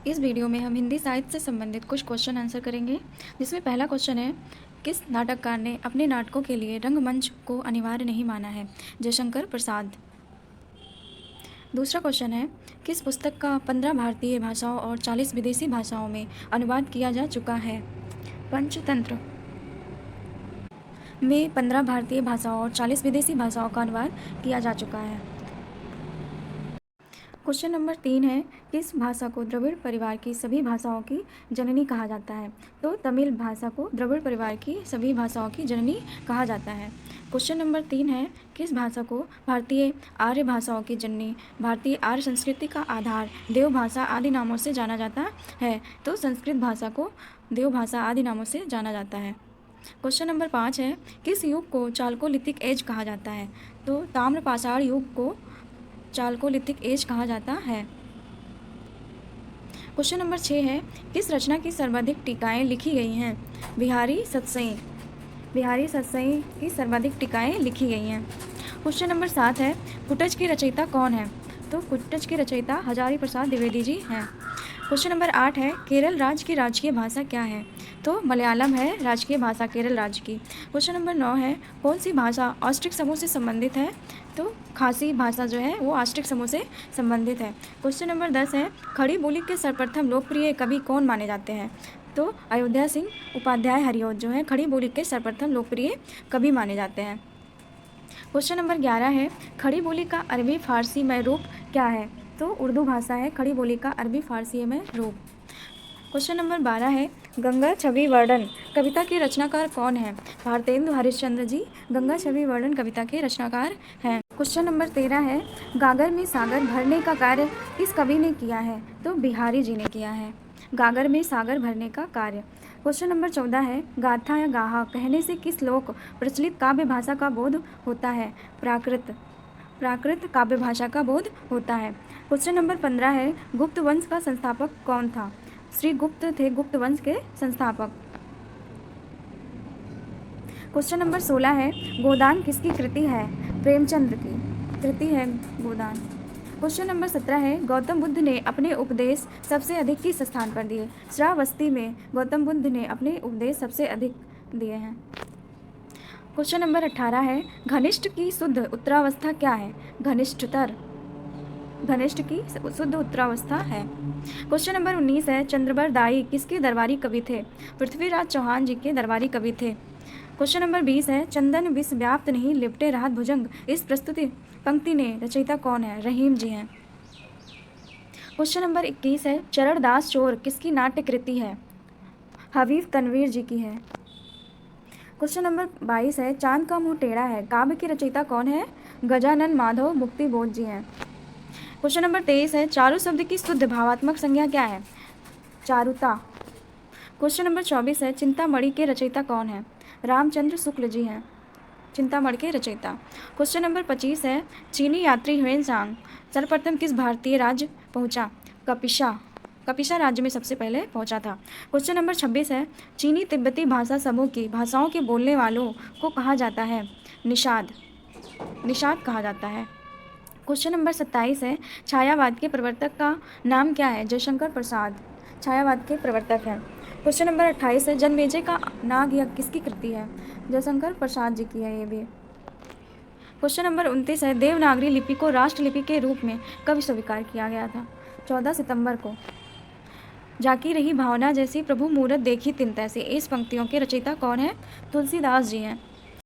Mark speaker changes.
Speaker 1: इस वीडियो में हम हिंदी साहित्य से संबंधित कुछ क्वेश्चन आंसर करेंगे, जिसमें पहला क्वेश्चन है, किस नाटककार ने अपने नाटकों के लिए रंगमंच को अनिवार्य नहीं माना है? जयशंकर प्रसाद। दूसरा क्वेश्चन है, किस पुस्तक का 15 भारतीय भाषाओं और 40 विदेशी भाषाओं में अनुवाद किया जा चुका है? पंचतंत्र में 15 भारतीय भाषाओं और 40 विदेशी भाषाओं का अनुवाद किया जा चुका है। क्वेश्चन नंबर 3 है, किस भाषा को द्रविड़ परिवार की सभी भाषाओं की जननी कहा जाता है? तो तमिल भाषा को द्रविड़ परिवार की सभी भाषाओं की जननी कहा जाता है। क्वेश्चन नंबर 3 है, किस भाषा को भारतीय आर्य भाषाओं की जननी, भारतीय आर्य संस्कृति का आधार, देव भाषा आदि नामों से जाना जाता है? तो संस्कृत भाषा को देव भाषा आदि नामों से जाना जाता है। क्वेश्चन नंबर 5 है, किस युग को चालकोलिथिक एज कहा जाता है? तो ताम्र पाषाण युग को चालकोलिथिक एज कहा जाता है। क्वेश्चन नंबर 6 है, किस रचना की सर्वाधिक टीकाएं लिखी गई हैं? बिहारी सतसई की सर्वाधिक टीकाएं लिखी गई हैं। क्वेश्चन नंबर 7 है, कुटज की रचयिता कौन है? तो कुटज की रचयिता हजारी प्रसाद द्विवेदी जी हैं। क्वेश्चन नंबर 8 है, केरल राज्य की राजकीय भाषा क्या है? तो मलयालम है राजकीय भाषा केरल राज्य की। क्वेश्चन नंबर 9 है, कौन सी भाषा ऑस्ट्रिक समूह से संबंधित है? तो खासी भाषा जो है वो ऑस्ट्रिक समूह से संबंधित है। क्वेश्चन नंबर 10 है, खड़ी बोली के सर्वप्रथम लोकप्रिय कवि कौन माने जाते हैं? तो अयोध्या सिंह उपाध्याय हरिऔध जो है खड़ी बोली के सर्वप्रथम लोकप्रिय कवि माने जाते हैं। क्वेश्चन नंबर 11 है, खड़ी बोली का अरबी फारसी में रूप क्या है? तो उर्दू भाषा है खड़ी बोली का अरबी फारसी में रूप। क्वेश्चन नंबर 12 है, गंगा छवि वर्णन कविता के रचनाकार कौन है? भारतेंदु हरिश्चंद्र जी गंगा छवि वर्णन कविता के रचनाकार हैं। क्वेश्चन नंबर 13 है, गागर में सागर भरने का कार्य किस कवि ने किया है? तो बिहारी जी ने किया है गागर में सागर भरने का कार्य। क्वेश्चन नंबर 14 है, गाथा या गाहा कहने से किस लोक प्रचलित काव्य भाषा का बोध होता है? प्राकृत काव्य भाषा का बोध होता है। क्वेश्चन नंबर 15 है, गुप्त वंश का संस्थापक कौन था? श्री गुप्त थे गुप्त वंश के संस्थापक। क्वेश्चन नंबर 16 है, गोदान किसकी कृति है? प्रेमचंद्र की कृति है गोदान। क्वेश्चन नंबर 17 है, गौतम बुद्ध ने अपने उपदेश सबसे अधिक किस स्थान पर दिए? श्रावस्ती में गौतम बुद्ध ने अपने उपदेश सबसे अधिक दिए हैं। क्वेश्चन नंबर 18 है, घनिष्ठ की शुद्ध उत्तरावस्था क्या है? घनिष्ठ की शुद्ध उत्तरावस्था है। क्वेश्चन नंबर 19 है, चंद्रबर दाई किसके दरबारी कवि थे? पृथ्वीराज चौहान जी के दरबारी कवि थे। क्वेश्चन नंबर 20 है, चंदन विष व्याप्त नहीं लिपटे राहत भुजंग इस प्रस्तुति पंक्ति ने रचयिता कौन है? रहीम जी हैं। क्वेश्चन नंबर 21 है, चरण दास चोर किसकी नाट्य कृति है? हबीब तनवीर जी की है। क्वेश्चन नंबर 22 है, चांद का मुंह टेढ़ा है काव्य की रचयिता कौन है? गजानन माधव मुक्ति बोध जी हैं। क्वेश्चन नंबर 23 है, चारु शब्द की शुद्ध भावात्मक संज्ञा क्या है? चारुता। क्वेश्चन नंबर 24 है, चिंतामणि के रचयिता कौन है? रामचंद्र शुक्ल जी हैं चिंतामणि के रचयिता। क्वेश्चन नंबर 25 है, चीनी यात्री ह्वेनसांग सर्वप्रथम किस भारतीय राज्य पहुंचा? कपिशा राज्य में सबसे पहले पहुंचा था। क्वेश्चन नंबर 26 है, चीनी तिब्बती भाषा समूह की भाषाओं के बोलने वालों को कहा जाता है? निषाद कहा जाता है। क्वेश्चन नंबर 27 है, छायावाद के प्रवर्तक का नाम क्या है? जयशंकर प्रसाद छायावाद के प्रवर्तक हैं। क्वेश्चन नंबर 28 है, जन्मेजय का नाग यज्ञ किसकी कृति है? जयशंकर प्रसाद जी की है ये भी। क्वेश्चन नंबर 29 है, देवनागरी लिपि को राष्ट्रलिपि के रूप में कब स्वीकार किया गया था? 14 सितंबर को। जाकी रही भावना जैसी प्रभु मूरत देखी तिन तैसी इस पंक्तियों के रचयिता कौन है? तुलसीदास जी हैं।